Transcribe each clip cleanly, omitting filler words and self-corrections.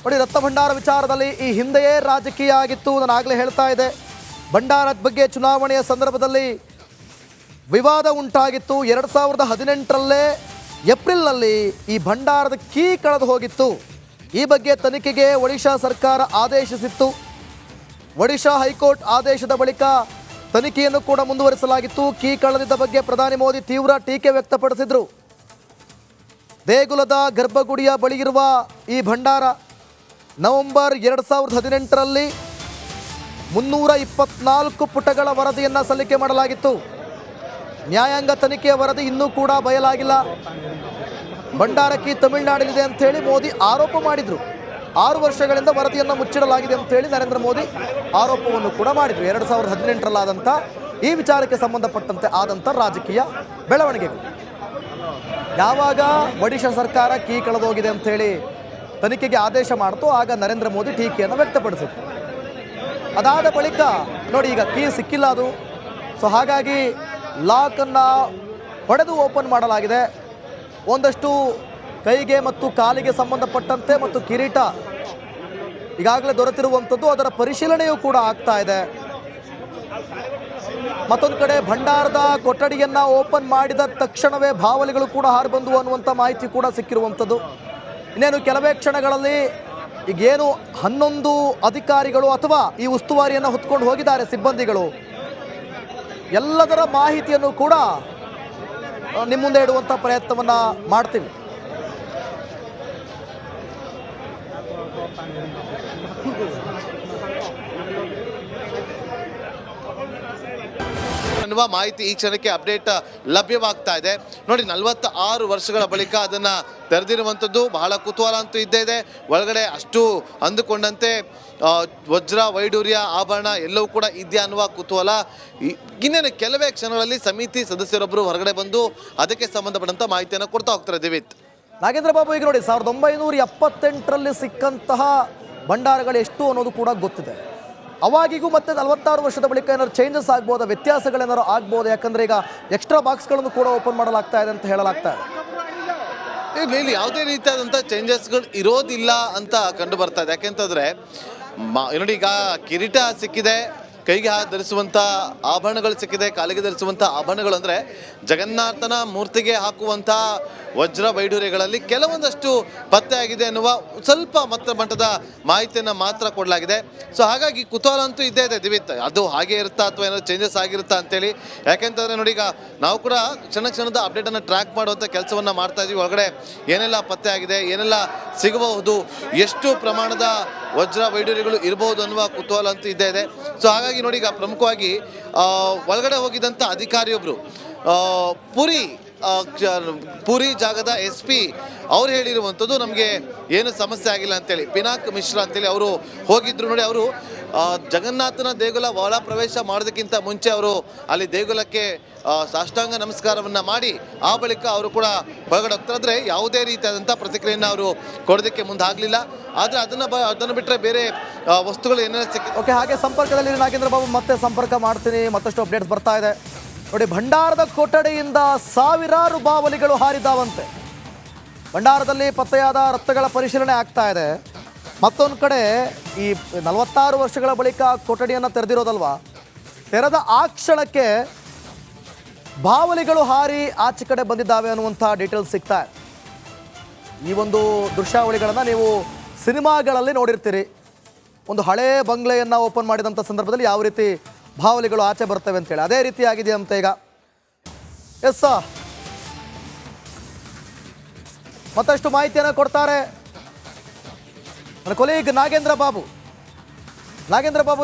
ನೋಡಿ, ರತ್ನ ಭಂಡಾರ ವಿಚಾರದಲ್ಲಿ ಈ ಹಿಂದೆಯೇ ರಾಜಕೀಯ ಆಗಿತ್ತು. ನಾನು ಆಗಲೇ ಹೇಳ್ತಾ ಇದ್ದೆ, ಭಂಡಾರದ ಬಗ್ಗೆ ಚುನಾವಣೆಯ ಸಂದರ್ಭದಲ್ಲಿ ವಿವಾದ ಉಂಟಾಗಿತ್ತು. 2018ರಲ್ಲೇ ಏಪ್ರಿಲ್ನಲ್ಲಿ ಈ ಭಂಡಾರದ ಕೀ ಕಳೆದು ಹೋಗಿತ್ತು. ಈ ಬಗ್ಗೆ ತನಿಖೆಗೆ ಒಡಿಶಾ ಸರ್ಕಾರ ಆದೇಶಿಸಿತ್ತು. ಒಡಿಶಾ ಹೈಕೋರ್ಟ್ ಆದೇಶದ ಬಳಿಕ ತನಿಖೆಯನ್ನು ಕೂಡ ಮುಂದುವರಿಸಲಾಗಿತ್ತು. ಕೀ ಕಳೆದಿದ್ದ ಬಗ್ಗೆ ಪ್ರಧಾನಿ ಮೋದಿ ತೀವ್ರ ಟೀಕೆ ವ್ಯಕ್ತಪಡಿಸಿದರು. ದೇಗುಲದ ಗರ್ಭಗುಡಿಯ ಬಳಿ ಇರುವ ಈ ಭಂಡಾರ ನವೆಂಬರ್ 2018ರಲ್ಲಿ 324 ಪುಟಗಳ ವರದಿಯನ್ನು ಸಲ್ಲಿಕೆ ಮಾಡಲಾಗಿತ್ತು. ನ್ಯಾಯಾಂಗ ತನಿಖೆಯ ವರದಿ ಇನ್ನೂ ಕೂಡ ಬಯಲಾಗಿಲ್ಲ. ಭಂಡಾರ ಕೀ ತಮಿಳುನಾಡಿನಿದೆ ಅಂಥೇಳಿ ಮೋದಿ ಆರೋಪ ಮಾಡಿದರು. 6 ವರ್ಷಗಳಿಂದ ವರದಿಯನ್ನು ಮುಚ್ಚಿಡಲಾಗಿದೆ ಅಂತೇಳಿ ನರೇಂದ್ರ ಮೋದಿ ಆರೋಪವನ್ನು ಕೂಡ ಮಾಡಿದರು. 2018ರಲ್ಲಾದಂಥ ಈ ವಿಚಾರಕ್ಕೆ ಸಂಬಂಧಪಟ್ಟಂತೆ ಆದಂಥ ರಾಜಕೀಯ ಬೆಳವಣಿಗೆಗಳು. ಯಾವಾಗ ಒಡಿಶಾ ಸರ್ಕಾರ ಕೀ ಕಳೆದೋಗಿದೆ ಅಂಥೇಳಿ ತನಿಖೆಗೆ ಆದೇಶ ಮಾಡಿತು, ಆಗ ನರೇಂದ್ರ ಮೋದಿ ಟೀಕೆಯನ್ನು ವ್ಯಕ್ತಪಡಿಸಿದರು. ಅದಾದ ಬಳಿಕ ನೋಡಿ, ಈಗ ಕೀ ಸಿಕ್ಕಿಲ್ಲ ಅದು. ಸೊ ಹಾಗಾಗಿ ಲಾಕನ್ನು ಹೊಡೆದು ಓಪನ್ ಮಾಡಲಾಗಿದೆ. ಒಂದಷ್ಟು ಕೈಗೆ ಮತ್ತು ಕಾಲಿಗೆ ಸಂಬಂಧಪಟ್ಟಂತೆ ಮತ್ತು ಕಿರೀಟ ಈಗಾಗಲೇ ದೊರೆತಿರುವಂಥದ್ದು, ಅದರ ಪರಿಶೀಲನೆಯೂ ಕೂಡ ಆಗ್ತಾ ಇದೆ. ಮತ್ತೊಂದು ಕಡೆ ಭಂಡಾರದ ಕೊಠಡಿಯನ್ನು ಓಪನ್ ಮಾಡಿದ ತಕ್ಷಣವೇ ಬಾವಲಿಗಳು ಕೂಡ ಹಾರಿಬಂದು ಅನ್ನುವಂಥ ಮಾಹಿತಿ ಕೂಡ ಸಿಕ್ಕಿರುವಂಥದ್ದು. ಇನ್ನೇನು ಕೆಲವೇ ಕ್ಷಣಗಳಲ್ಲಿ ಈಗೇನು 11 ಅಧಿಕಾರಿಗಳು ಅಥವಾ ಈ ಉಸ್ತುವಾರಿಯನ್ನು ಹೊತ್ಕೊಂಡು ಹೋಗಿದ್ದಾರೆ ಸಿಬ್ಬಂದಿಗಳು, ಎಲ್ಲದರ ಮಾಹಿತಿಯನ್ನು ಕೂಡ ನಿಮ್ಮ ಮುಂದೆ ಇಡುವಂಥ ಪ್ರಯತ್ನವನ್ನು ಮಾಡ್ತೀವಿ. ಅನ್ನುವ ಮಾಹಿತಿ ಈ ಕ್ಷಣಕ್ಕೆ ಅಪ್ಡೇಟ್ ಲಭ್ಯವಾಗ್ತಾ ಇದೆ. ನೋಡಿ, 46 ವರ್ಷಗಳ ಬಳಿಕ ಅದನ್ನು ತೆರೆದಿರುವಂಥದ್ದು ಬಹಳ ಕುತೂಹಲ ಅಂತೂ ಇದ್ದೇ ಇದೆ. ಒಳಗಡೆ ಅಷ್ಟು ಅಂದುಕೊಂಡಂತೆ ವಜ್ರ ವೈಡೂರ್ಯ ಆಭರಣ ಎಲ್ಲವೂ ಕೂಡ ಇದೆಯಾ ಅನ್ನುವ ಕುತೂಹಲ. ಇನ್ನೇನು ಕೆಲವೇ ಕ್ಷಣಗಳಲ್ಲಿ ಸಮಿತಿ ಸದಸ್ಯರೊಬ್ಬರು ಹೊರಗಡೆ ಬಂದು ಅದಕ್ಕೆ ಸಂಬಂಧಪಟ್ಟಂಥ ಮಾಹಿತಿಯನ್ನು ಕೊಡ್ತಾ ಹೋಗ್ತಾರೆ. ದೇವಿತ್, ನಾಗೇಂದ್ರ ಬಾಬು, ಈಗ ನೋಡಿ, 1978ರಲ್ಲಿ ಸಿಕ್ಕಂತಹ ಭಂಡಾರಗಳು ಎಷ್ಟು ಅನ್ನೋದು ಕೂಡ ಗೊತ್ತಿದೆ. ಅವಾಗಿಗೂ ಮತ್ತೆ 46 ವರ್ಷದ ಬಳಿಕ ಏನಾದ್ರು ಚೇಂಜಸ್ ಆಗ್ಬೋದಾ, ವ್ಯತ್ಯಾಸಗಳೇನಾದ್ರು ಆಗ್ಬೋದು? ಯಾಕಂದರೆ ಈಗ ಎಕ್ಸ್ಟ್ರಾ ಬಾಕ್ಸ್ಗಳನ್ನು ಕೂಡ ಓಪನ್ ಮಾಡಲಾಗ್ತಾ ಇದೆ ಅಂತ ಹೇಳಲಾಗ್ತಾ ಇದೆ. ಇಲ್ಲಿ ಯಾವುದೇ ರೀತಿಯಾದಂಥ ಚೇಂಜಸ್ಗಳು ಇರೋದಿಲ್ಲ ಅಂತ ಕಂಡು ಬರ್ತಾ ಇದೆ. ಯಾಕೆಂತಂದರೆ ನೋಡಿ, ಈಗ ಕಿರೀಟ ಸಿಕ್ಕಿದೆ, ಕೈಗೆ ಧರಿಸುವಂಥ ಆಭರಣಗಳು ಸಿಕ್ಕಿದೆ, ಕಾಲಿಗೆ ಧರಿಸುವಂಥ ಆಭರಣಗಳು ಅಂದರೆ ಜಗನ್ನಾಥನ ಮೂರ್ತಿಗೆ ಹಾಕುವಂಥ ವಜ್ರ ವೈಡೂರ್ಯಗಳಲ್ಲಿ ಕೆಲವೊಂದಷ್ಟು ಪತ್ತೆ ಆಗಿದೆ ಅನ್ನುವ ಸ್ವಲ್ಪ ಮಟ್ಟದ ಮಾಹಿತಿಯನ್ನು ಮಾತ್ರ ಕೊಡಲಾಗಿದೆ. ಸೊ ಹಾಗಾಗಿ ಕುತೂಹಲ ಅಂತೂ ಇದ್ದೇ ಇದೆ ದಿವಿತ್, ಅದು ಹಾಗೆ ಇರುತ್ತಾ ಅಥವಾ ಏನಾದ್ರು ಚೇಂಜಸ್ ಆಗಿರುತ್ತಾ ಅಂತೇಳಿ. ಯಾಕೆಂತಂದರೆ ನೋಡಿ, ಈಗ ನಾವು ಕೂಡ ಕ್ಷಣದ ಅಪ್ಡೇಟನ್ನು ಟ್ರ್ಯಾಕ್ ಮಾಡುವಂಥ ಕೆಲಸವನ್ನು ಮಾಡ್ತಾ ಇದ್ದೀವಿ. ಒಳಗಡೆ ಏನೆಲ್ಲ ಪತ್ತೆ ಆಗಿದೆ, ಏನೆಲ್ಲ ಸಿಗಬಹುದು, ಎಷ್ಟು ಪ್ರಮಾಣದ ವಜ್ರ ವೈಡೂರ್ಯಗಳು ಇರಬಹುದು ಅನ್ನುವ ಕುತೂಹಲ ಅಂತೂ ಇದ್ದೇ ಇದೆ. ಸೊ ಹಾಗಾಗಿ ನೋಡಿ, ಈಗ ಪ್ರಮುಖವಾಗಿ ಒಳಗಡೆ ಹೋಗಿದ್ದಂಥ ಅಧಿಕಾರಿಯೊಬ್ಬರು ಪುರಿ ಜಾಗದ SP ಅವ್ರು ಹೇಳಿರುವಂಥದ್ದು, ನಮಗೆ ಏನು ಸಮಸ್ಯೆ ಆಗಿಲ್ಲ ಅಂತೇಳಿ. ಪಿನಾಕ್ ಮಿಶ್ರಾ ಅಂತೇಳಿ ಅವರು ಹೋಗಿದ್ರು. ನೋಡಿ, ಅವರು ಜಗನ್ನಾಥನ ದೇಗುಲ ಒಳ ಪ್ರವೇಶ ಮಾಡೋದಕ್ಕಿಂತ ಮುಂಚೆ ಅವರು ಅಲ್ಲಿ ದೇಗುಲಕ್ಕೆ ಸಾಷ್ಟಾಂಗ ನಮಸ್ಕಾರವನ್ನು ಮಾಡಿ ಆ ಬಳಿಕ ಅವರು ಕೂಡ ಹೊರಗಡೆ ಹೋಗ್ತಾರೆ. ಆದರೆ ಯಾವುದೇ ರೀತಿಯಾದಂಥ ಪ್ರತಿಕ್ರಿಯೆಯನ್ನು ಅವರು ಕೊಡೋದಕ್ಕೆ ಮುಂದಾಗಲಿಲ್ಲ. ಆದರೆ ಅದನ್ನು ಬಿಟ್ಟರೆ ಬೇರೆ ವಸ್ತುಗಳು ಏನೆಲ್ಲ ಸಿಕ್ಕಿ. ಓಕೆ, ಹಾಗೆ ಸಂಪರ್ಕದಲ್ಲಿ ನಾಗೇಂದ್ರ ಬಾಬು ಮತ್ತೆ ಸಂಪರ್ಕ ಮಾಡ್ತೀನಿ. ಮತ್ತಷ್ಟು ಅಪ್ಡೇಟ್ಸ್ ಬರ್ತಾ ಇದೆ. ನೋಡಿ, ಭಂಡಾರದ ಕೊಠಡಿಯಿಂದ ಸಾವಿರಾರು ಬಾವಲಿಗಳು ಹಾರಿದಾವಂತೆ. ಭಂಡಾರದಲ್ಲಿ ಪತ್ತೆಯಾದ ರತ್ನಗಳ ಪರಿಶೀಲನೆ ಆಗ್ತಾ ಇದೆ. ಮತ್ತೊಂದು ಕಡೆ ಈ 46 ವರ್ಷಗಳ ಬಳಿಕ ಕೊಠಡಿಯನ್ನು ತೆರೆದಿರೋದಲ್ವಾ, ತೆರೆದ ಆ ಕ್ಷಣಕ್ಕೆ ಬಾವಲಿಗಳು ಹಾರಿ ಆಚೆ ಕಡೆ ಬಂದಿದ್ದಾವೆ ಅನ್ನುವಂಥ ಡೀಟೇಲ್ಸ್ ಸಿಗ್ತಾ ಇದೆ. ಈ ಒಂದು ದೃಶ್ಯಾವಳಿಗಳನ್ನು ನೀವು ಸಿನಿಮಾಗಳಲ್ಲಿ ನೋಡಿರ್ತೀರಿ. ಒಂದು ಹಳೇ ಬಂಗ್ಲೆಯನ್ನು ಓಪನ್ ಮಾಡಿದಂಥ ಸಂದರ್ಭದಲ್ಲಿ ಯಾವ ರೀತಿ ಬಾವಲಿಗಳು ಆಚೆ ಬರ್ತವೆ ಅಂತೇಳಿ, ಅದೇ ರೀತಿ ಆಗಿದೆ ಅಂತ ಈಗ. ಎಸ್, ಮತ್ತಷ್ಟು ಮಾಹಿತಿಯನ್ನು ಕೊಡ್ತಾರೆ ನನ್ನ ಕೊಲೀಗ್ ನಾಗೇಂದ್ರ ಬಾಬು.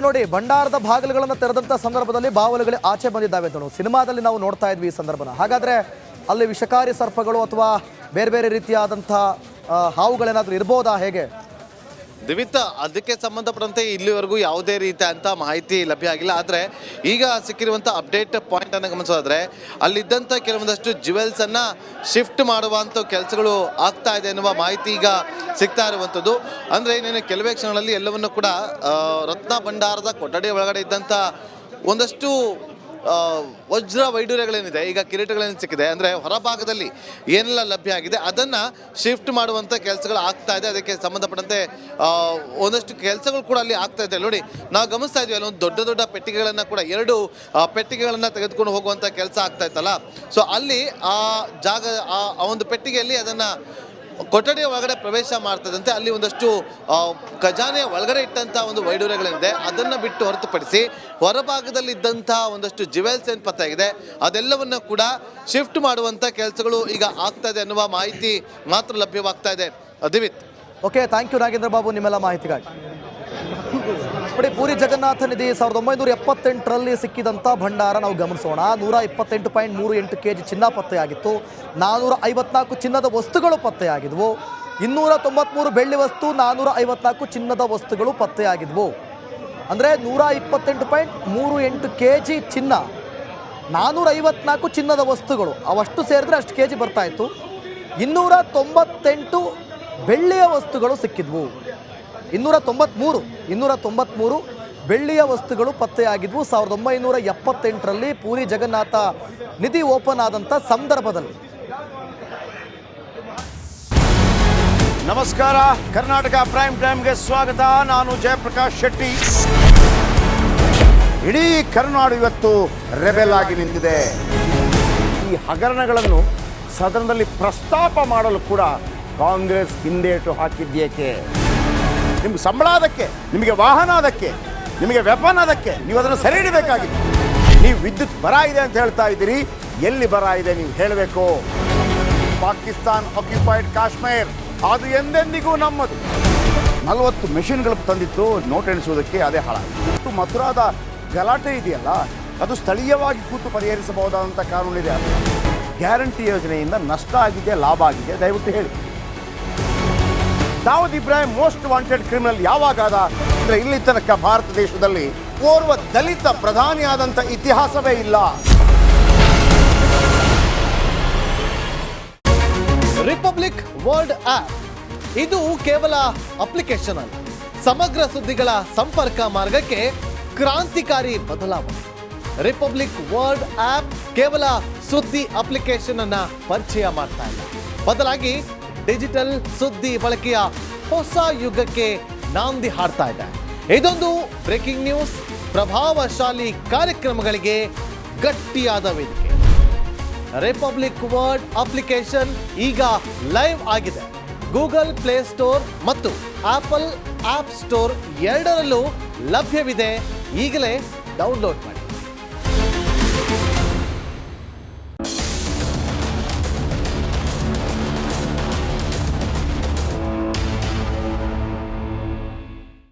ನೋಡಿ, ಭಂಡಾರದ ಬಾಗಿಲುಗಳನ್ನು ತೆರೆದಂಥ ಸಂದರ್ಭದಲ್ಲಿ ಬಾವಲಿಗಳು ಆಚೆ ಬಂದಿದ್ದಾವೆ ಅಂತ ಸಿನಿಮಾದಲ್ಲಿ ನಾವು ನೋಡ್ತಾ ಇದ್ವಿ ಈ ಸಂದರ್ಭನ. ಹಾಗಾದರೆ ಅಲ್ಲಿ ವಿಷಕಾರಿ ಸರ್ಪಗಳು ಅಥವಾ ಬೇರೆ ಬೇರೆ ರೀತಿಯಾದಂಥ ಹಾವುಗಳೇನಾದರೂ ಇರ್ಬೋದಾ, ಹೇಗೆ ದಿವಿತ್? ಅದಕ್ಕೆ ಸಂಬಂಧಪಟ್ಟಂತೆ ಇಲ್ಲಿವರೆಗೂ ಯಾವುದೇ ರೀತಿಯಂಥ ಮಾಹಿತಿ ಲಭ್ಯ ಆಗಿಲ್ಲ. ಆದರೆ ಈಗ ಸಿಕ್ಕಿರುವಂಥ ಅಪ್ಡೇಟ್ ಪಾಯಿಂಟನ್ನು ಗಮನಿಸೋದಾದರೆ ಅಲ್ಲಿದ್ದಂಥ ಕೆಲವೊಂದಷ್ಟು ಜ್ಯುವೆಲ್ಸನ್ನು ಶಿಫ್ಟ್ ಮಾಡುವಂಥ ಕೆಲಸಗಳು ಆಗ್ತಾ ಇದೆ ಎನ್ನುವ ಮಾಹಿತಿ ಈಗ ಸಿಗ್ತಾ ಇರುವಂಥದ್ದು. ಅಂದರೆ ಇನ್ನೇನು ಕೆಲವೇ ಕ್ಷಣಗಳಲ್ಲಿ ಎಲ್ಲವನ್ನು ಕೂಡ ರತ್ನ ಭಂಡಾರದ ಕೊಠಡಿ ಒಳಗಡೆ ಇದ್ದಂಥ ಒಂದಷ್ಟು ವಜ್ರ ವೈಡೂರ್ಯಗಳೇನಿದೆ, ಈಗ ಕಿರೀಟಗಳೇನು ಸಿಕ್ಕಿದೆ ಅಂದರೆ ಹೊರಭಾಗದಲ್ಲಿ ಏನೆಲ್ಲ ಲಭ್ಯ ಆಗಿದೆ ಅದನ್ನು ಶಿಫ್ಟ್ ಮಾಡುವಂಥ ಕೆಲಸಗಳು ಆಗ್ತಾ ಇದೆ. ಅದಕ್ಕೆ ಸಂಬಂಧಪಟ್ಟಂತೆ ಒಂದಷ್ಟು ಕೆಲಸಗಳು ಕೂಡ ಅಲ್ಲಿ ಆಗ್ತಾ ಇದೆ. ನೋಡಿ, ನಾವು ಗಮನಿಸ್ತಾ ಇದ್ವಿ ಅಲ್ಲಿ ಒಂದು ದೊಡ್ಡ ದೊಡ್ಡ ಪೆಟ್ಟಿಗೆಗಳನ್ನು ಕೂಡ 2 ಪೆಟ್ಟಿಗೆಗಳನ್ನು ತೆಗೆದುಕೊಂಡು ಹೋಗುವಂಥ ಕೆಲಸ ಆಗ್ತಾ ಇತ್ತಲ್ಲ. ಸೊ ಅಲ್ಲಿ ಆ ಜಾಗ ಆ ಒಂದು ಪೆಟ್ಟಿಗೆಯಲ್ಲಿ ಅದನ್ನು ಕೊಠಡಿಯ ಒಳಗಡೆ ಪ್ರವೇಶ ಮಾಡ್ತದಂತೆ. ಅಲ್ಲಿ ಒಂದಷ್ಟು ಖಜಾನೆಯ ಒಳಗಡೆ ಇಟ್ಟಂಥ ಒಂದು ವೈಡೂರ್ಯಗಳೇನಿದೆ ಅದನ್ನು ಬಿಟ್ಟು ಹೊರತುಪಡಿಸಿ ಹೊರಭಾಗದಲ್ಲಿದ್ದಂಥ ಒಂದಷ್ಟು ಜ್ಯುವೆಲ್ಸ್ ಏನು ಪತ್ತಾಗಿದೆ ಅದೆಲ್ಲವನ್ನು ಕೂಡ ಶಿಫ್ಟ್ ಮಾಡುವಂಥ ಕೆಲಸಗಳು ಈಗ ಆಗ್ತಾ ಇದೆ ಅನ್ನುವ ಮಾಹಿತಿ ಮಾತ್ರ ಲಭ್ಯವಾಗ್ತಾ ಇದೆ. Divith. Okay, thank you Nagendra Babu ನಿಮ್ಮೆಲ್ಲ ಮಾಹಿತಿಗಾಗಿ. ನೋಡಿ, ಪೂರಿ ಜಗನ್ನಾಥ ನಿಧಿ 1978ರಲ್ಲಿ ಸಿಕ್ಕಿದಂಥ ಭಂಡಾರ ನಾವು ಗಮನಿಸೋಣ. 128.38 kg ಚಿನ್ನ ಪತ್ತೆಯಾಗಿತ್ತು. 454 ಚಿನ್ನದ ವಸ್ತುಗಳು ಪತ್ತೆಯಾಗಿದ್ವು. 293 ಬೆಳ್ಳಿ ವಸ್ತು, 454 ಚಿನ್ನದ ವಸ್ತುಗಳು ಪತ್ತೆಯಾಗಿದ್ವು. ಅಂದರೆ 128.38 kg ಚಿನ್ನ, 454 ಚಿನ್ನದ ವಸ್ತುಗಳು ಅವಷ್ಟು ಸೇರಿದ್ರೆ ಅಷ್ಟು kg ಬರ್ತಾ ಇತ್ತು. 298 ಬೆಳ್ಳಿಯ ವಸ್ತುಗಳು ಸಿಕ್ಕಿದ್ವು. 293 ಬೆಳ್ಳಿಯ ವಸ್ತುಗಳು ಪತ್ತೆಯಾಗಿದ್ವು 1978ರಲ್ಲಿ ಪೂರಿ ಜಗನ್ನಾಥ ನಿಧಿ ಓಪನ್ ಆದಂಥ ಸಂದರ್ಭದಲ್ಲಿ. ನಮಸ್ಕಾರ, ಕರ್ನಾಟಕ ಪ್ರೈಮ್ ಟೈಮ್ಗೆ ಸ್ವಾಗತ. ನಾನು ಜಯಪ್ರಕಾಶ್ ಶೆಟ್ಟಿ. ಇಡೀ ಕರ್ನಾಡು ಇವತ್ತು ರೆಬೆಲ್ ಆಗಿ ನಿಂತಿದೆ. ಈ ಹಗರಣಗಳನ್ನು ಸದನದಲ್ಲಿ ಪ್ರಸ್ತಾಪ ಮಾಡಲು ಕೂಡ ಕಾಂಗ್ರೆಸ್ ಹಿಂದೇಟು ಹಾಕಿದ್ದೇಕೆ? ನಿಮ್ಗೆ ಸಂಬಳ ಅದಕ್ಕೆ, ನಿಮಗೆ ವಾಹನ ಅದಕ್ಕೆ, ನಿಮಗೆ ವೆಪನ್ ಅದಕ್ಕೆ, ನೀವು ಅದನ್ನು ಸೆರೆ ಹಿಡಿಬೇಕಾಗಿತ್ತು. ನೀವು ವಿದ್ಯುತ್ ಬರ ಇದೆ ಅಂತ ಹೇಳ್ತಾ ಇದ್ದೀರಿ, ಎಲ್ಲಿ ಬರ ಇದೆ ನೀವು ಹೇಳಬೇಕು. ಪಾಕಿಸ್ತಾನ್ ಆಕ್ಯುಪೈಡ್ ಕಾಶ್ಮೀರ್ ಅದು ಎಂದೆಂದಿಗೂ ನಮ್ಮದು. 40 ಮೆಷಿನ್ಗಳು ತಂದಿತ್ತು ನೋಟ್ ಎಣಿಸುವುದಕ್ಕೆ, ಅದೇ ಹಾಳಾಯಿತು. ಮಥುರಾದ ಗಲಾಟೆ ಇದೆಯಲ್ಲ, ಅದು ಸ್ಥಳೀಯವಾಗಿ ಕೂತು ಪರಿಹರಿಸಬಹುದಾದಂಥ ಕಾನೂನಿದೆ. ಗ್ಯಾರಂಟಿ ಯೋಜನೆಯಿಂದ ನಷ್ಟ ಆಗಿದೆ, ಲಾಭ ಆಗಿದೆ, ದಯವಿಟ್ಟು ಹೇಳಿ. Dawood Ibrahim most wanted criminal ಯಾವಾಗಾದ ಅಂದರೆ ಇಲ್ಲಿ ತನಕ ಭಾರತ ದೇಶದಲ್ಲಿ ಓರ್ವ ದಲಿತ ಪ್ರಧಾನಿಯಾದಂಥ ಇತಿಹಾಸವೇ ಇಲ್ಲ. ರಿಪಬ್ಲಿಕ್ ವರ್ಲ್ಡ್ ಆಪ್ ಇದು ಕೇವಲ ಅಪ್ಲಿಕೇಶನ್ ಅಲ್ಲ, ಸಮಗ್ರ ಸುದ್ದಿಗಳ ಸಂಪರ್ಕ ಮಾರ್ಗಕ್ಕೆ ಕ್ರಾಂತಿಕಾರಿ ಬದಲಾವಣೆ. ರಿಪಬ್ಲಿಕ್ ವರ್ಲ್ಡ್ ಆಪ್ ಕೇವಲ ಸುದ್ದಿ ಅಪ್ಲಿಕೇಶನ್ ಅನ್ನ ಪರಿಚಯ ಮಾಡ್ತಾ ಇಲ್ಲ, ಬದಲಾಗಿ ಡಿಜಿಟಲ್ ಸುದ್ದಿ ಬಳಕೆಯ ಹೊಸ ಯುಗಕ್ಕೆ ನಾಂದಿ ಹಾಡ್ತಾ ಇದೆ. ಇದೊಂದು ಬ್ರೇಕಿಂಗ್ ನ್ಯೂಸ್, ಪ್ರಭಾವಶಾಲಿ ಕಾರ್ಯಕ್ರಮಗಳಿಗೆ ಗಟ್ಟಿಯಾದ ವೇದಿಕೆ. ರಿಪಬ್ಲಿಕ್ ವರ್ಲ್ಡ್ ಅಪ್ಲಿಕೇಶನ್ ಈಗ ಲೈವ್ ಆಗಿದೆ. ಗೂಗಲ್ ಪ್ಲೇ ಸ್ಟೋರ್ ಮತ್ತು ಆಪಲ್ ಆಪ್ ಸ್ಟೋರ್ ಎರಡರಲ್ಲೂ ಲಭ್ಯವಿದೆ. ಈಗಲೇ ಡೌನ್ಲೋಡ್ ಮಾಡಿ.